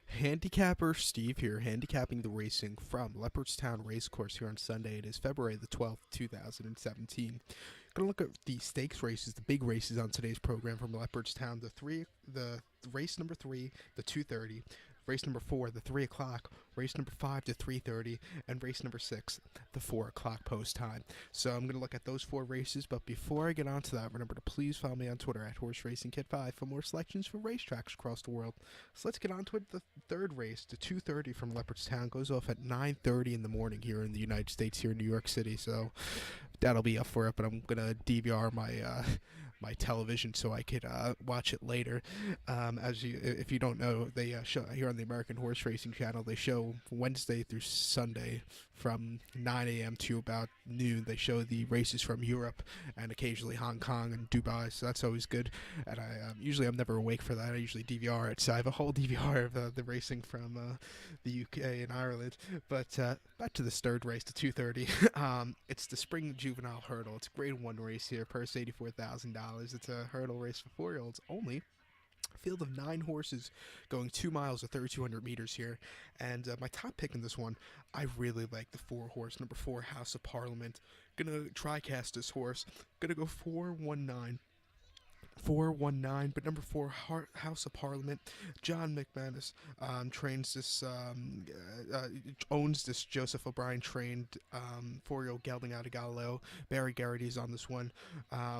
Handicapper Steve here, handicapping the racing from Leopardstown Racecourse here on Sunday. It is February the 12th, 2017. Going to look at the stakes races, the big races on today's program from Leopardstown. The race number 3, the 2:30, race number 4, the 3 o'clock, race number 5, the 3:30, and race number 6, the 4 o'clock post time. So I'm going to look at those 4 races, but before I get on to that, remember to please follow me on Twitter at HorseRacingKid5 for more selections for racetracks across the world. So let's get on to it. The third race, the 2:30 from Leopardstown, goes off at 9:30 in the morning here in the United States, here in New York City. So that'll be up for it, but I'm gonna DVR my television so I could watch it later. If you don't know, they show here on the American Horse Racing Channel. They show Wednesday through Sunday from 9 a.m. to about noon. They show the races from Europe and occasionally Hong Kong and Dubai. So that's always good. And I'm never awake for that. I usually DVR it. So I have a whole DVR of the racing from the UK and Ireland. But back to this third race, the 2:30. It's the Spring Juvenile Hurdle. It's a Grade 1 race here, purse $84,000. It's a hurdle race for 4-year-olds only. Field of 9 horses going 2 miles or 3,200 meters here. And my top pick in this one, I really like the 4 horse, number 4, House of Parliament. Gonna try cast this horse. Gonna go 419. 419, but number 4, House of Parliament. John McManus owns this Joseph O'Brien trained 4-year-old gelding out of Galileo. Barry Garrity's on this one.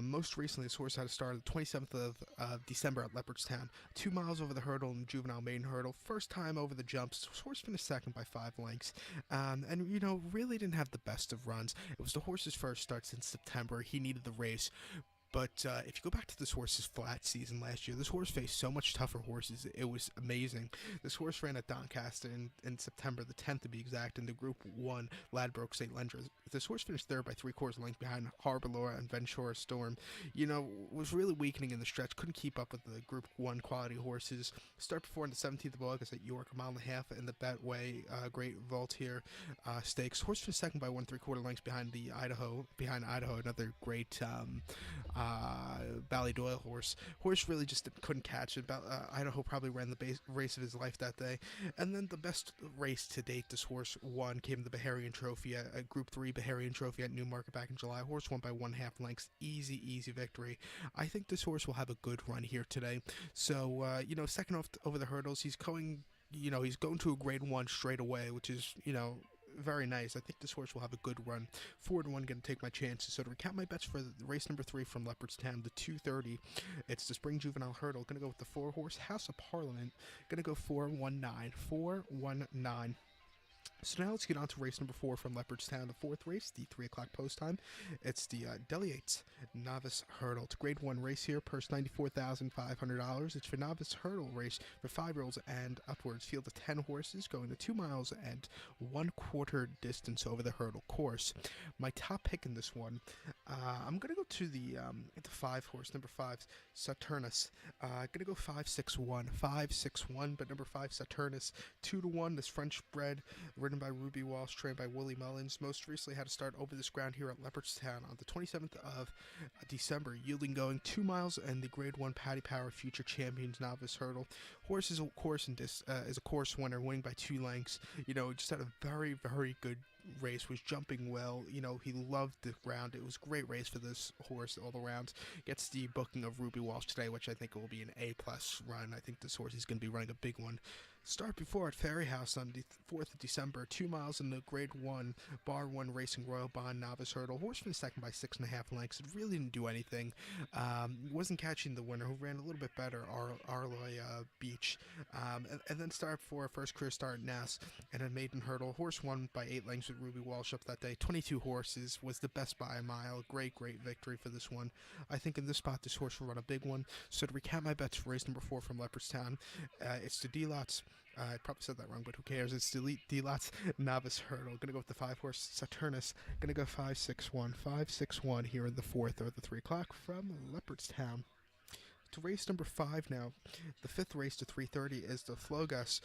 Most recently, this horse had a start on the 27th of December at Leopardstown. 2 miles over the hurdle in the juvenile maiden hurdle. First time over the jumps. This horse finished second by 5 lengths. Really didn't have the best of runs. It was the horse's first start since September. He needed the race. But if you go back to this horse's flat season last year, this horse faced so much tougher horses. It was amazing. This horse ran at Doncaster in September the 10th to be exact, in the Group 1 Ladbroke St. Leger. This horse finished third by 3/4 length behind Harbor Laura and Ventura Storm. Was really weakening in the stretch. Couldn't keep up with the Group 1 quality horses. Start before on the 17th of August at York, 1.5 miles in the Betway Great Voltaire Stakes. Horse finished second by 1 3/4 lengths behind Idaho, another great Ballydoyle horse. Horse really just couldn't catch it. Idaho probably ran the race of his life that day. And then the best race to date this horse won came the Baharian Trophy, a Group 3 Baharian Trophy at Newmarket back in July. Horse won by 1/2 lengths. Easy victory. I think this horse will have a good run here today. So, second off over the hurdles, he's going to a Grade 1 straight away, which is, very nice. I think this horse will have a good run. 4-1, going to take my chances. So to recap my bets for the race number 3 from Leopardstown, the 2:30, it's the Spring Juvenile Hurdle. Going to go with the 4 horse House of Parliament. Going to go 419. 419. So now let's get on to race number 4 from Leopardstown, the 4th race, the 3 o'clock post time. It's the Deliates Novice Hurdle. It's a Grade 1 race here, purse $94,500. It's for novice hurdle race for 5-year-olds and upwards. Field of 10 horses going to 2 miles and 1/4 distance over the hurdle course. My top pick in this one, I'm going to go to the 5 horse, number 5, Saturnus. Going to go 561. 561, but number 5, Saturnus. 2-1, this French bred, ridden by Ruby Walsh, trained by Willie Mullins. Most recently had to start over this ground here at Leopardstown on the 27th of December, yielding going 2 miles and the Grade 1 Paddy Power Future Champions Novice Hurdle. Horse is a course winner, winning by 2 lengths. Just had a very, very good race, was jumping well. He loved the ground. It was a great race for this horse all around. Gets the booking of Ruby Walsh today, which I think will be an A+ run. I think this horse is going to be running a big one. Start before at Ferry House on the 4th of December, 2 miles in the Grade 1 Bar 1 Racing Royal Bond Novice Hurdle. Horse finished second by 6.5 lengths. It really didn't do anything. Wasn't catching the winner, who ran a little bit better, Arloy Beach. And then start for first career start Nass and a maiden hurdle. Horse won by 8 lengths with Ruby Walsh up that day. 22 horses, was the best by a mile. Great victory for this one. I think in this spot, this horse will run a big one. So to recap my bets for race number 4 from Leopardstown, it's the D-Lots. I probably said that wrong, but who cares? It's the D-Lots Novice Hurdle. Going to go with the 5 horse Saturnus. Going to go 561. 561 here in the 4th or the 3 o'clock from Leopardstown. To race number 5 now. The 5th race to 3:30 is the Flogas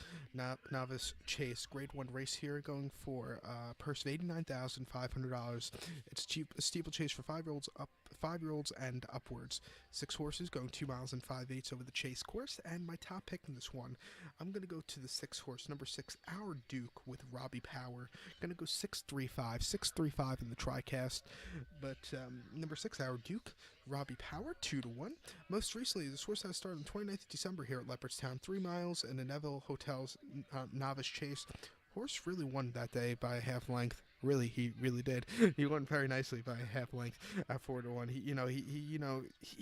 Novice Chase Grade 1 race here, going for a purse of $89,500. It's a steeplechase for 5-year-olds and upwards. 6 horses going 2 miles and 5/8 over the chase course, and my top pick in this one, I'm going to go to the 6 horse, number 6, Our Duke with Robbie Power. Going to go 635 in the TriCast, but number 6, Our Duke, Robbie Power, 2-1. Most recently, this horse has started on 29th of December here at Leopardstown, 3 miles in the Neville Hotel's Novice Chase. Horse really won that day by a half length. Really, he really did. He won very nicely by a half length at 4-1. He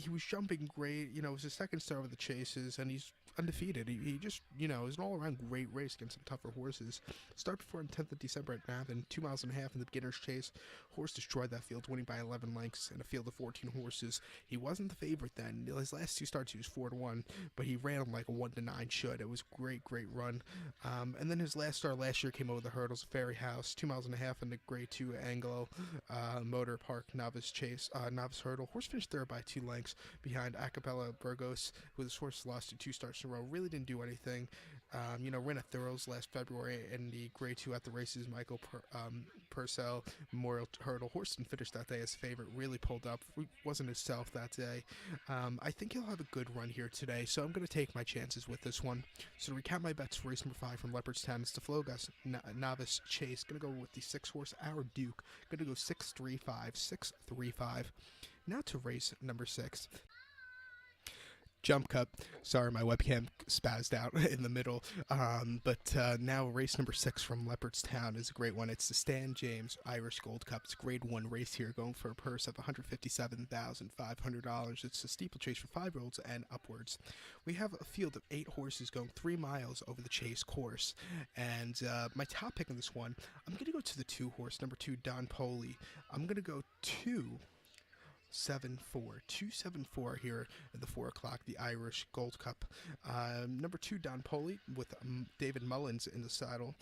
was jumping great. It was his second start of the chases, and he's undefeated. He just, it was an all-around great race against some tougher horses. Start before on 10th of December at Navan, 2 miles and a half in the beginner's chase. Horse destroyed that field, winning by 11 lengths in a field of 14 horses. He wasn't the favorite then. His last 2 starts, he was 4-1, but he ran him like a 1-9 should. It was a great run. And then his last start last year came over the hurdles, Ferry House, 2 miles and a half in the Grade 2 Anglo Motor Park Novice Chase, Novice Hurdle. Horse finished third by 2 lengths behind Acapella Burgos, who this horse lost to 2 starts in a row. Really didn't do anything. Ran at Thurles last February in the Grade 2 at the races. Michael Purcell Memorial Hurdle. Horse didn't finish that day as favorite. Really pulled up. Wasn't himself that day. I think he'll have a good run here today, so I'm going to take my chances with this one. So to recap my bets for race number 5 from Leopardstown, it's the Flogas Novice Chase. Going to go with the 6 horse Our Duke. Going to go 635. Now to race number 6. Jump Cup. Sorry, my webcam spazzed out in the middle. But now race number 6 from Leopardstown is a great one. It's the Stan James Irish Gold Cup. It's a Grade 1 race here, going for a purse of $157,500. It's a steeplechase for 5-year-olds and upwards. We have a field of 8 horses going 3 miles over the chase course. And my top pick in this one, I'm going to go to the 2 horse, number 2, Don Poli. I'm going to go 274 here at the 4 o'clock, the Irish Gold Cup. Number 2, Don Poli with David Mullins in the saddle.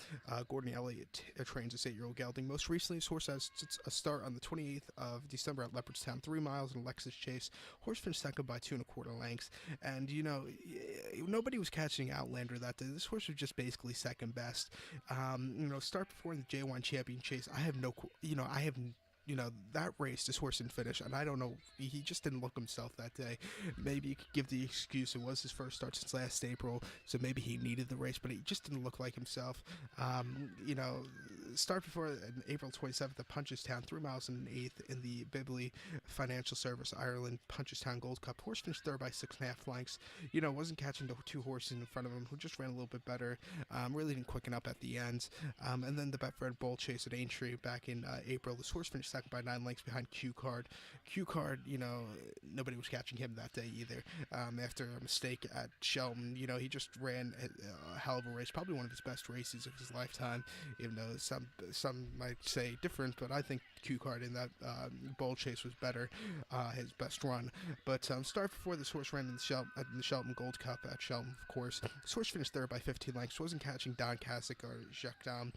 Gordon Elliott trains this 8-year-old gelding. Most recently, this horse has a start on the 28th of December at Leopardstown, 3 miles in Lexus Chase. Horse finished second by 2 1/4 lengths. And, nobody was catching Outlander that day. This horse was just basically second best. Start before in the J1 Champion Chase. That race, this horse didn't finish, and I don't know, he just didn't look himself that day. Maybe you could give the excuse it was his first start since last April, so maybe he needed the race, but he just didn't look like himself. Start before April 27th at Punchestown, 3 miles and an 1/8 in the Bibli Financial Service Ireland Punchestown Gold Cup. Horse finished third by 6.5 lengths. Wasn't catching the 2 horses in front of him, who just ran a little bit better. Really didn't quicken up at the end. And then the Betfred Bull Chase at Aintree back in April. This horse finished second by 9 lengths behind Q Card. Q Card, nobody was catching him that day either. After a mistake at Shelton, he just ran a hell of a race, probably one of his best races of his lifetime, even though some might say different, but I think Q Card in that Bull Chase was better, his best run. But start before this horse ran in the Shelton Gold Cup at Shelton, of course. This horse finished third by 15 lengths. Wasn't catching Don Kasich or Jacques Dam.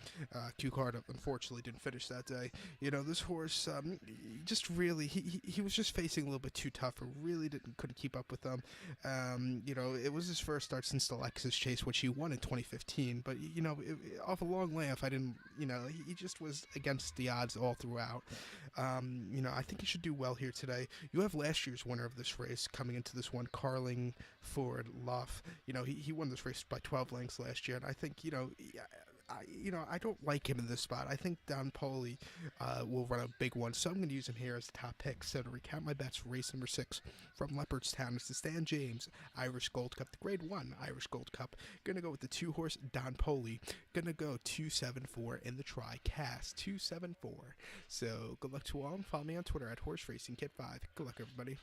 Q Card unfortunately didn't finish that day. This horse just really he was just facing a little bit too tough. Or really couldn't keep up with them. It was his first start since the Lexus Chase, which he won in 2015. But off a long layoff, I didn't. He just was against the odds all throughout. I think he should do well here today. You have last year's winner of this race coming into this one, Carling Ford Luff. He won this race by 12 lengths last year, and I think I don't like him in this spot. I think Don Poli will run a big one, so I'm going to use him here as the top pick. So to recap my bets for race number 6 from Leopardstown, it's the Stan James Irish Gold Cup, the Grade 1 Irish Gold Cup. Going to go with the 2 horse Don Poli. Going to go 274 in the TriCast, 274. So good luck to all, and follow me on Twitter at HorseRacingKit5. Good luck, everybody.